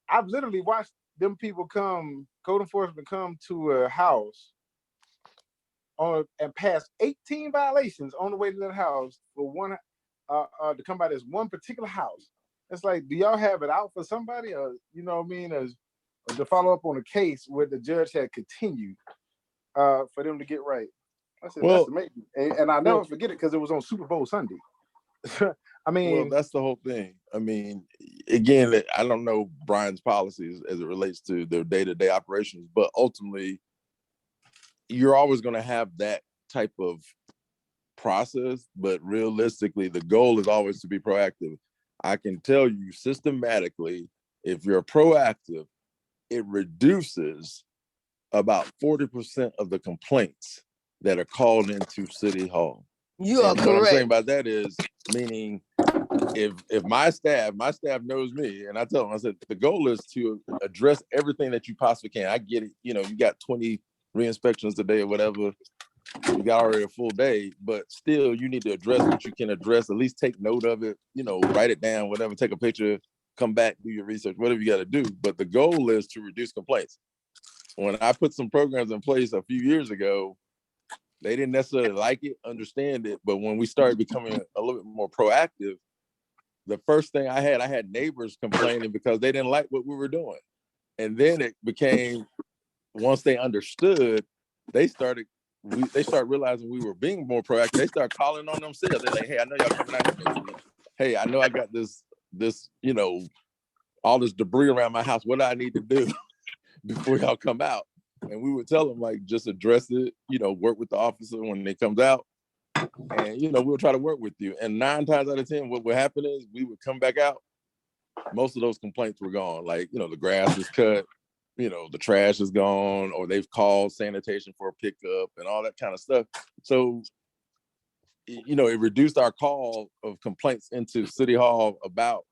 I've literally watched them people code enforcement come to a house and pass 18 violations on the way to that house for one to come by this one particular house. It's like, do y'all have it out for somebody, or or to follow up on a case where the judge had continued for them to get right? I said, that's amazing, and I'll never forget it because it was on Super Bowl Sunday. I mean, Well, that's the whole thing. I mean, again, I don't know Brian's policies as it relates to their day-to-day operations, but ultimately, you're always going to have that type of process. But realistically, the goal is always to be proactive. I can tell you systematically, if you're proactive, it reduces about 40% of the complaints that are called into City Hall. You are And what I'm saying correct. by that is, meaning if my staff knows me, and I tell them, I said, the goal is to address everything that you possibly can. I get it. You know, you got 20 re-inspections today or whatever. You got already a full day, but still you need to address what you can address, at least take note of it, you know, write it down, whatever, take a picture, come back, do your research, whatever you got to do. But the goal is to reduce complaints. When I put some programs in place a few years ago, they didn't necessarily like it, understand it. But when we started becoming a little bit more proactive, the first thing I had neighbors complaining because they didn't like what we were doing. And then it became, once they understood, they started realizing we were being more proactive. They start calling on themselves. They're like, hey, I know y'all coming out here next week. Hey, I know I got this, you know, all this debris around my house. What do I need to do before y'all come out? And we would tell them, like, just address it, you know, work with the officer when they comes out. And, you know, we'll try to work with you. And 9 times out of 10, what would happen is we would come back out. Most of those complaints were gone. Like, you know, the grass is cut, you know, the trash is gone, or they've called sanitation for a pickup and all that kind of stuff. So, you know, it reduced our call of complaints into City Hall about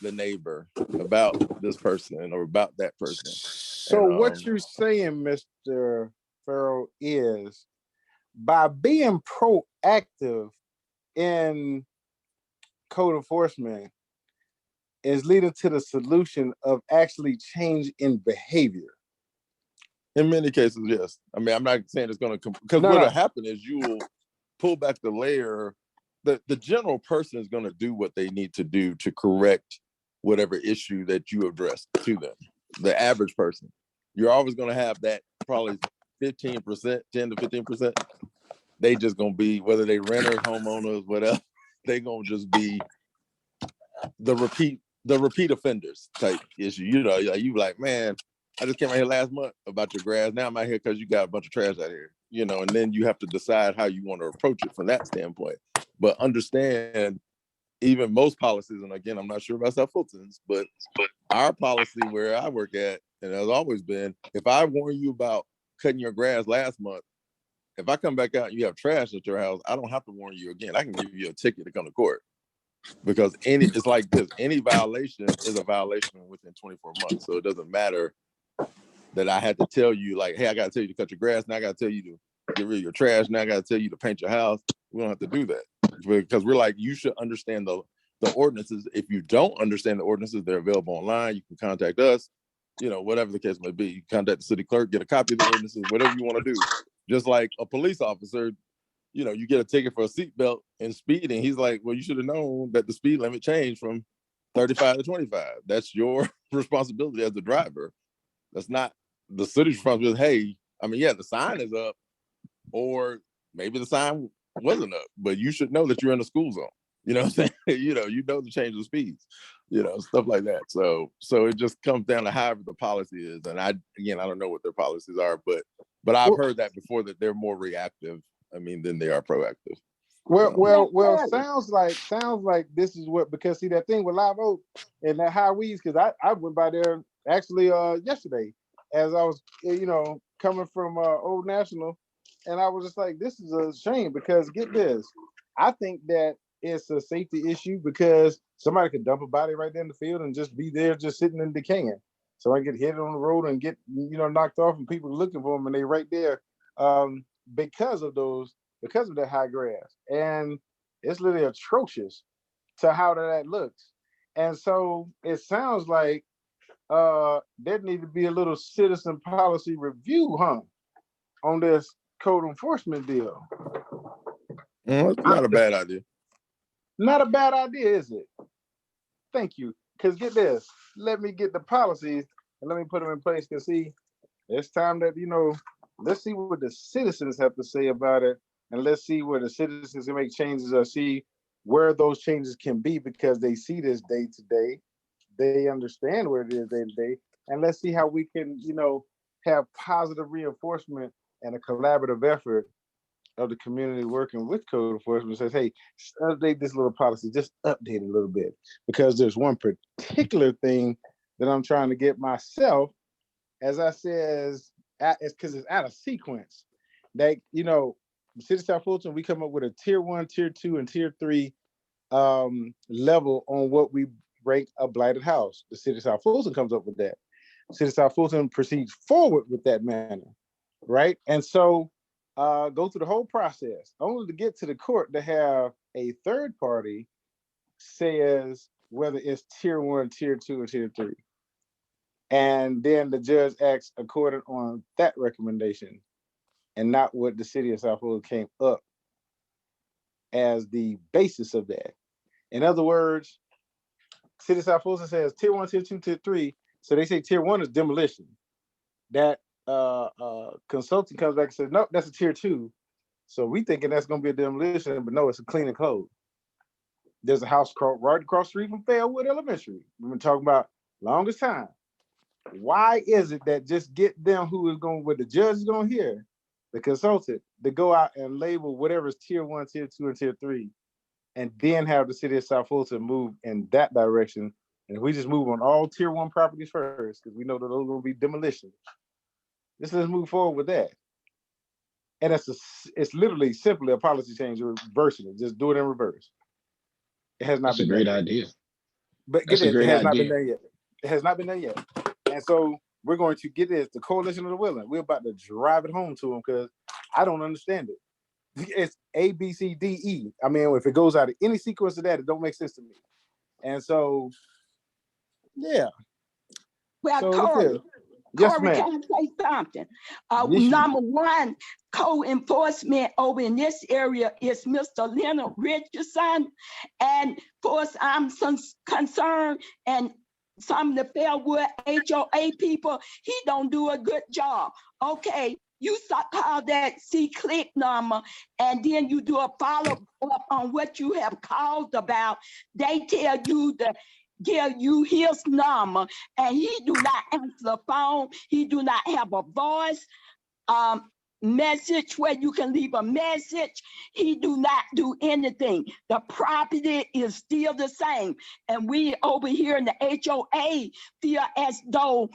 the neighbor, about this person or about that person. So And, what you're saying, Mr. Farrell, is by being proactive in code enforcement is leading to the solution of actually change in behavior. in many cases, yes. I mean, I'm not saying it's going to, because No, what'll no. happen is you will pull back the layer. The general person is going to do what they need to do to correct whatever issue that you address to them. The average person, you're always going to have that probably 15%, 10 to 15%. They just going to be, whether they renters, homeowners, whatever, they going to just be the repeat offenders type issue. You know, you like, man, I just came out here last month about your grass. Now I'm out here because you got a bunch of trash out here, you know, and then you have to decide how you want to approach it from that standpoint. But understand, even most policies, and again, I'm not sure about South Fulton's, but our policy where I work at, and has always been, if I warn you about cutting your grass last month, if I come back out and you have trash at your house, I don't have to warn you again. I can give you a ticket to come to court. Because it's like this, any violation is a violation within 24 months. So it doesn't matter that I had to tell you, like, hey, I got to tell you to cut your grass. Now I got to tell you to get rid of your trash. Now I got to tell you to paint your house. We don't have to do that because we're like, you should understand the ordinances. If you don't understand the ordinances, they're available online. You can contact us, you know, whatever the case may be. You contact the city clerk, get a copy of the ordinances, whatever you want to do. Just like a police officer, you know, you get a ticket for a seatbelt and speeding. He's like, well, you should have known that the speed limit changed from 35 to 25. That's your responsibility as the driver. That's not the city's responsibility. Hey, I mean, yeah, the sign is up, or maybe the sign wasn't up, but you should know that you're in a school zone. You know what I'm saying? you know to change the speeds, you know, stuff like that. So it just comes down to however the policy is. And I don't know what their policies are, but I've heard that before, that they're more reactive, I mean, than they are proactive. Well, sounds like this is what, because see that thing with Live Oak and that High Weeds, because I went by there actually yesterday as I was, you know, coming from Old National, and I was just like, this is a shame, because get this, I think that it's a safety issue because somebody could dump a body right there in the field and just be there just sitting and decaying. So I get hit on the road and get, you know, knocked off, and people looking for them, and they right there because of that high grass. And it's literally atrocious to how that looks. And so it sounds like there need to be a little citizen policy review, on this code enforcement deal. It's not a bad idea. Not a bad idea, is it? Thank you. Because get this, let me get the policies and let me put them in place. Because see, it's time that, you know, let's see what the citizens have to say about it. And let's see where the citizens can make changes, or see where those changes can be because they see this day to day. They understand where it is day to day. And let's see how we can, have positive reinforcement and a collaborative effort of the community working with code enforcement says, hey, update this little policy, just update it a little bit. Because there's one particular thing that I'm trying to get myself, as I says, it's because it's out of sequence. That, the city of South Fulton, we come up with a tier 1, tier 2, and tier 3 level on what we rank a blighted house. The city of South Fulton comes up with that. The city of South Fulton proceeds forward with that manner, right? And so go through the whole process, only to get to the court to have a third party says whether it's tier 1, tier 2, or tier 3. And then the judge acts according on that recommendation and not what the city of South Fulton came up as the basis of that. In other words, city of South Fulton says tier 1, tier 2, tier 3. So they say tier 1 is demolition. That consultant comes back and says, nope, that's a tier 2. So we thinking that's going to be a demolition, but no, it's a cleaning code. There's a house right across the street from Fairwood Elementary. We've been talking about longest time. Why is it that just get them who is going, what the judge is going to hear, the consultant, to go out and label whatever is tier 1, tier 2, and tier 3, and then have the city of South Fulton move in that direction. And if we just move on all tier 1 properties first, because we know that those are going to be demolitions, let's move forward with that. And it's literally simply a policy change, reversing it, just do it in reverse. It has not That's been a great done. idea. But That's a great it has not been idea. done yet. It has not been done yet. And so we're going to get this, the coalition of the willing. We're about to drive it home to them because I don't understand it. It's A, B, C, D, E. I mean, if it goes out of any sequence of that, it don't make sense to me. And so, yeah. Well, So Corey, yes, Corey, ma'am. can I say something? Yes, Number one, co-enforcement over in this area is Mr. Leonard Richardson. And of course, I'm concerned, and some of the Fairwood HOA people, he don't do a good job. Okay, you call that C-click number, and then you do a follow-up on what you have called about. They tell you to give you his number, and he do not answer the phone. He do not have a voice message where you can leave a message. He do not do anything. The property is still the same. And we over here in the HOA feel as though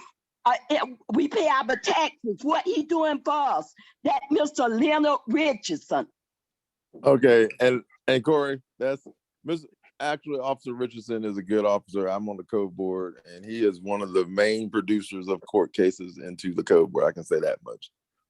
we pay our taxes. What he doing for us? That Mr. Leonard Richardson. Okay, and Corey, actually, Officer Richardson is a good officer. I'm on the code board, and he is one of the main producers of court cases into the code board. I can say that much.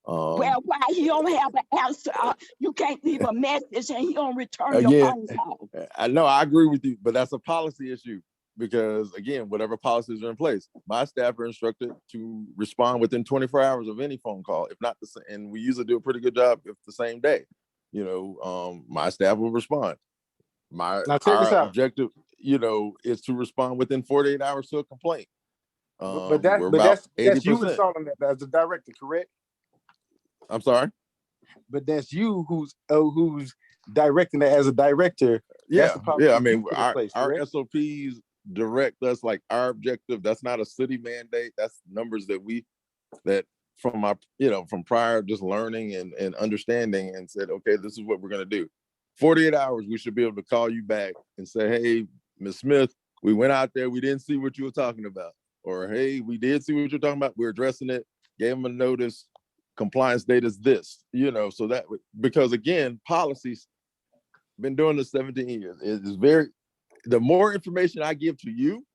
Well, why he don't have an answer? You can't leave a message and he don't return your Again, phone call. I know I agree with you, but that's a policy issue because again, whatever policies are in place, my staff are instructed to respond within 24 hours of any phone call, if not the same. And we usually do a pretty good job if the same day. My staff will respond. Our objective, is to respond within 48 hours to a complaint. But that's you installing that as a director, correct? I'm sorry, but that's you who's directing that as a director. Yeah. I mean, our SOPs direct us, like our objective. That's not a city mandate. That's numbers that from my, from prior just learning and understanding, and said, okay, this is what we're going to do. 48 hours, we should be able to call you back and say, hey, Ms. Smith, we went out there, we didn't see what you were talking about. Or, hey, we did see what you're talking about. We're addressing it, gave them a notice, compliance date is this, so that, because again, policies, been doing this 17 years. It is the more information I give to you,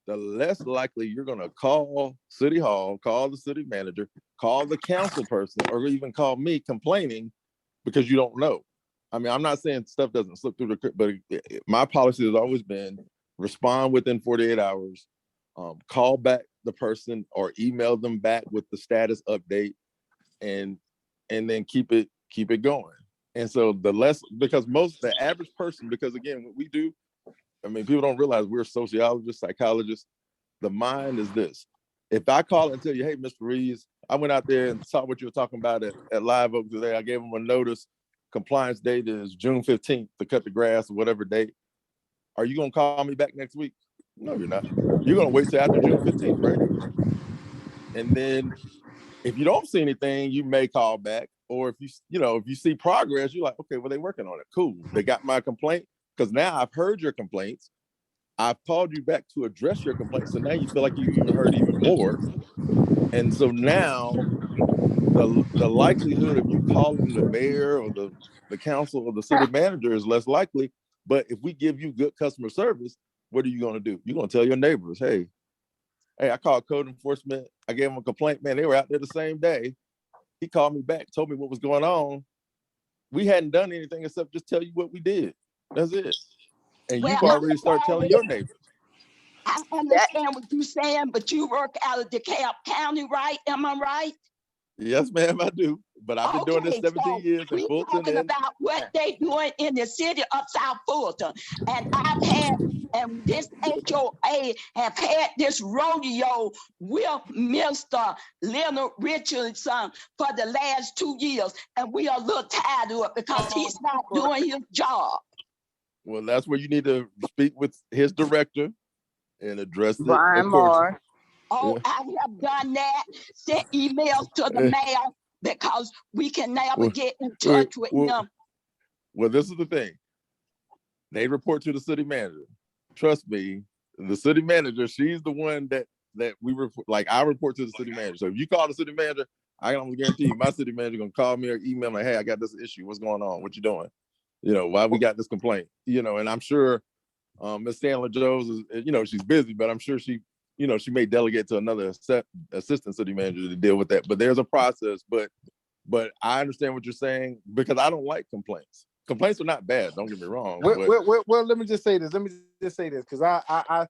the less likely you're going to call City Hall, call the city manager, call the council person, or even call me complaining because you don't know. I mean, I'm not saying stuff doesn't slip through but my policy has always been respond within 48 hours, call back the person or email them back with the status update, and then keep it going. And so the average person, because again, what we do, I mean, people don't realize we're sociologists, psychologists. The mind is this. If I call and tell you, hey, Mr. Reeves, I went out there and saw what you were talking about at Live Oak today. I gave them a notice. compliance date is June 15th to cut the grass or whatever date, are you gonna call me back next week? No, you're not. You're gonna wait till after June 15th, right? And then if you don't see anything, you may call back. Or if you see progress, you're like, okay, well, they're working on it. Cool. They got my complaint. Because now I've heard your complaints. I've called you back to address your complaints. So now you feel like you even heard even more. And so now the likelihood of you calling the mayor or the council or the city manager is less likely. But if we give you good customer service, what are you going to do? You're going to tell your neighbors, hey, I called code enforcement. I gave them a complaint. Man, they were out there the same day. He called me back, told me what was going on. We hadn't done anything except just tell you what we did. That's it. And Well, you've already started telling your neighbors. I understand what you're saying, but you work out of DeKalb County, right? Am I right? Yes, ma'am, I do. But I've been doing this 17 years in we Fulton. talking about what they doing in the city of South Fulton. And this HOA have had this rodeo with Mr. Leonard Richardson for the last 2 years. And we are a little tired of it because he's not doing his job. Well, that's where you need to speak with his director and address it. Brian Of course. Moore. Oh, Yeah. I have done that, sent emails to the mayor because we can never get in touch with them. Well, this is the thing. They report to the city manager. Trust me, the city manager, she's the one that we report. Like, I report to the city manager. So if you call the city manager, I can almost guarantee you my city manager gonna call me or email me, hey, I got this issue. What's going on? What you doing? Why we got this complaint? And I'm sure Ms. Stanley Jones is, she's busy, but I'm sure she may delegate to another assistant city manager to deal with that. But there's a process. But I understand what you're saying because I don't like complaints. Complaints are not bad. Don't get me wrong. Well, let me just say this. Because I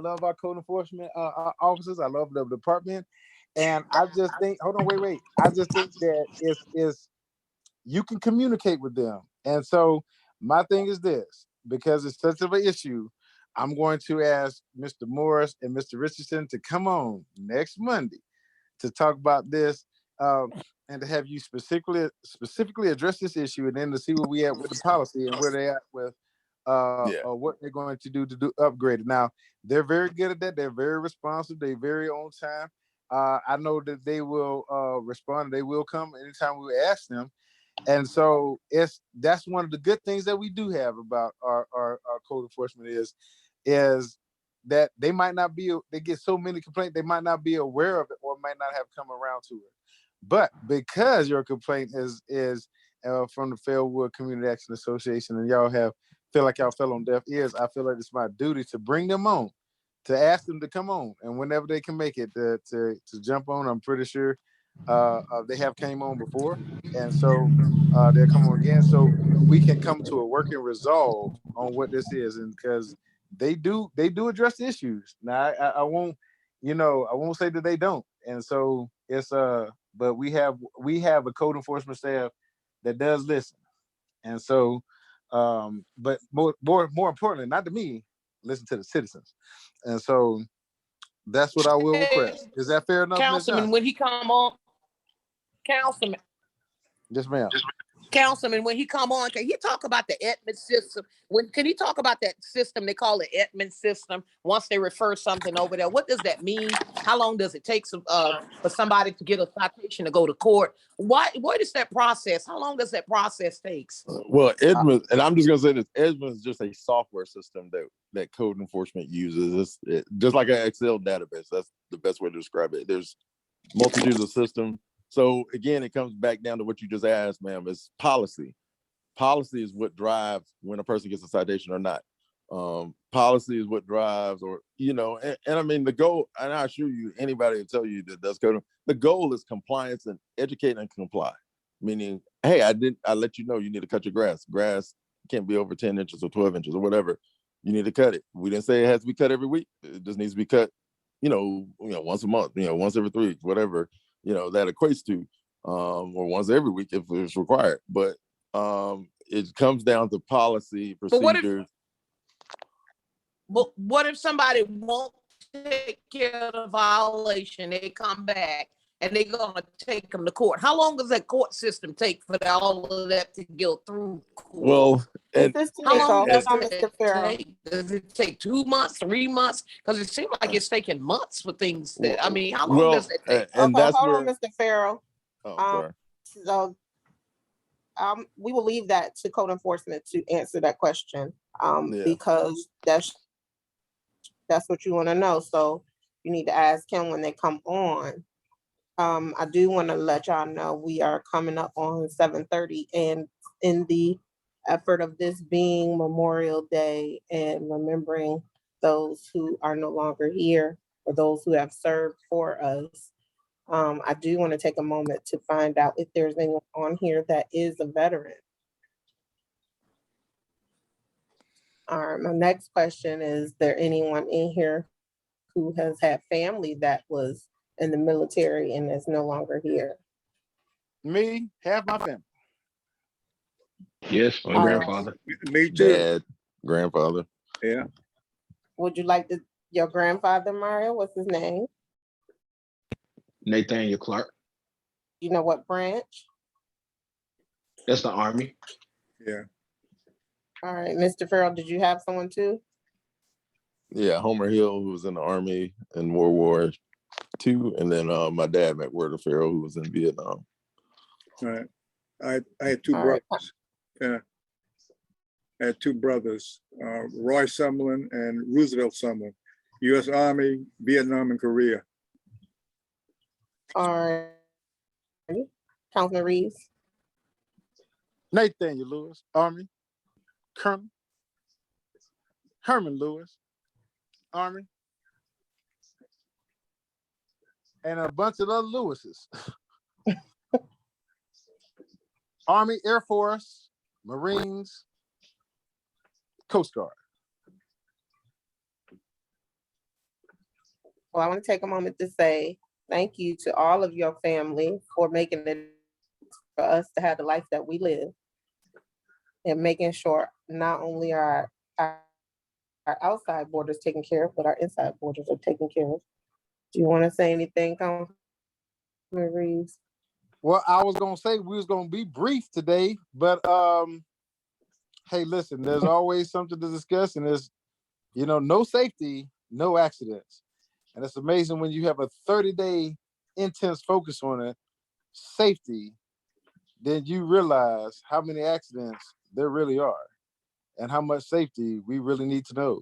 love our code enforcement officers. I love the department, and I just think. Hold on, wait. I just think that it's you can communicate with them, and so my thing is this: because it's such of an issue, I'm going to ask Mr. Morris and Mr. Richardson to come on next Monday to talk about this. And to have you specifically address this issue, and then to see where we at with the policy and where they at with what they're going to do upgrade it. Now, they're very good at that. They're very responsive. They're very on time. I know that they will respond. They will come anytime we ask them. And so that's one of the good things that we do have about our code enforcement is that they might not be, they get so many complaints, they might not be aware of it or might not have come around to it. But because your complaint is from the Fairwood Community Action Association and y'all feel like y'all fell on deaf ears, I feel like it's my duty to bring them on, to ask them to come on, and whenever they can make it to jump on. I'm pretty sure they have came on before, and so they'll come on again, so we can come to a working resolve on what this is. And because they do address the issues. Now I won't say that they don't. And so it's but we have a code enforcement staff that does listen. And so but more importantly, not to me, listen to the citizens. And so that's what I will request. Is that fair enough, Councilman, when he come on, Councilman. Yes, ma'am. Councilman, when he come on, can he talk about the Edmund system? Can he talk about that system they call the Edmund system? Once they refer something over there, what does that mean? How long does it take for somebody to get a citation to go to court? What is that process? How long does that process take? Well, Edmund, and I'm just gonna say this: Edmund is just a software system that code enforcement uses. It's just like an Excel database. That's the best way to describe it. There's multitudes of systems. So again, it comes back down to what you just asked, ma'am. It's policy. Policy is what drives when a person gets a citation or not. Policy is what drives, and I mean the goal. And I assure you, anybody will tell you that does code. The goal is compliance and educate and comply. Meaning, hey, I let you know you need to cut your grass. Grass can't be over 10 inches or 12 inches or whatever. You need to cut it. We didn't say it has to be cut every week. It just needs to be cut, once a month, once every 3 weeks, whatever. That equates to, or once every week if it's required. But it comes down to policy, procedures. What if somebody won't take care of the violation? They come back and they're gonna take them to court. How long does that court system take for all of that to go through court? Well, This is How long Tamika. does Mr. it Farrell. take? Does it take 2 months, 3 months? Because it seems like it's taking months for things that, I mean, how long does it take? and Okay, that's hold where. on, Mr. Farrell. Oh, Um, sorry. So we will leave that to code enforcement to answer that question, Yeah. because that's what you want to know. So you need to ask him when they come on. I do want to let y'all know we are coming up on 7:30, and in the effort of this being Memorial Day and remembering those who are no longer here or those who have served for us, I do want to take a moment to find out if there's anyone on here that is a veteran. All right, my next question is there anyone in here who has had family that was in the military and is no longer here? Me, half my family. Yes, my grandfather. Me too. Dad, grandfather. Yeah. Would you like your grandfather, Mario? What's his name? Nathaniel Clark. You know what branch? That's the Army. Yeah. All right, Mr. Farrell, did you have someone too? Yeah, Homer Hill, who was in the Army in World War II, and then my dad, McWhirter Farrell, who was in Vietnam. All right. I had two All right. brothers. Yeah. I had two brothers, Roy Summerlin and Roosevelt Summerlin, U.S. Army, Vietnam, and Korea. All right. Councilman Reeves. Nathaniel Lewis, Army. Colonel. Herman Lewis, Army. And a bunch of other Lewises. Army, Air Force, Marines, Coast Guard. Well, I want to take a moment to say thank you to all of your family for making it for us to have the life that we live and making sure not only our outside borders taken care of, but our inside borders are taken care of. Do you want to say anything, Councilman Reeves? Well, I was gonna say we was gonna be brief today, but hey, listen, there's always something to discuss, and there's, no safety, no accidents. And it's amazing when you have a 30-day intense focus on it, safety, then you realize how many accidents there really are and how much safety we really need to know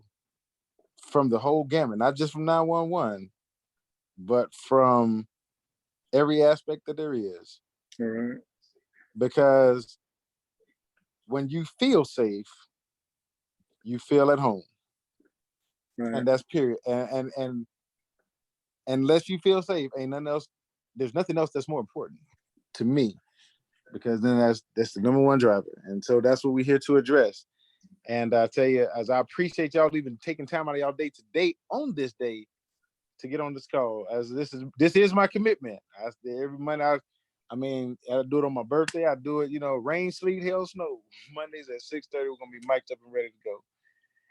from the whole gamut, not just from 911, but from every aspect that there is. All right. Because when you feel safe, you feel at home. Right. And that's period. And unless you feel safe, ain't nothing else. There's nothing else that's more important to me, because then that's the number one driver. And so that's what we're here to address. And I tell you, as I appreciate y'all even taking time out of y'all day to date on this day to get on this call, as this is my commitment. Every Monday, I do it on my birthday. I do it, rain, sleet, hail, snow. Mondays at 6:30, we're gonna be mic'd up and ready to go.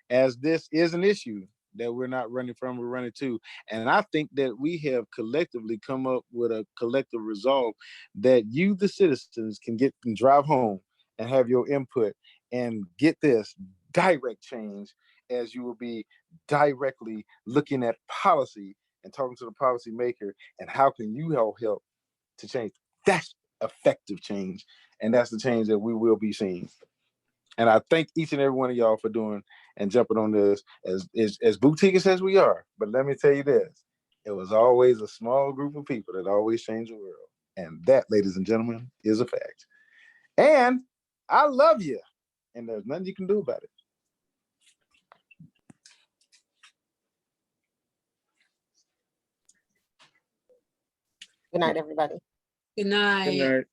As this is an issue that we're not running from, we're running to. And I think that we have collectively come up with a collective resolve that you, the citizens, can get and drive home and have your input and get this direct change, as you will be directly looking at policy and talking to the policy maker and how can you help to change. That's effective change, and that's the change that we will be seeing. And I thank each and every one of y'all for doing and jumping on this as boutique as we are. But let me tell you this, it was always a small group of people that always change the world. And that, ladies and gentlemen, is a fact. And I love you. And there's nothing you can do about it. Good night, everybody. Good night. Good night.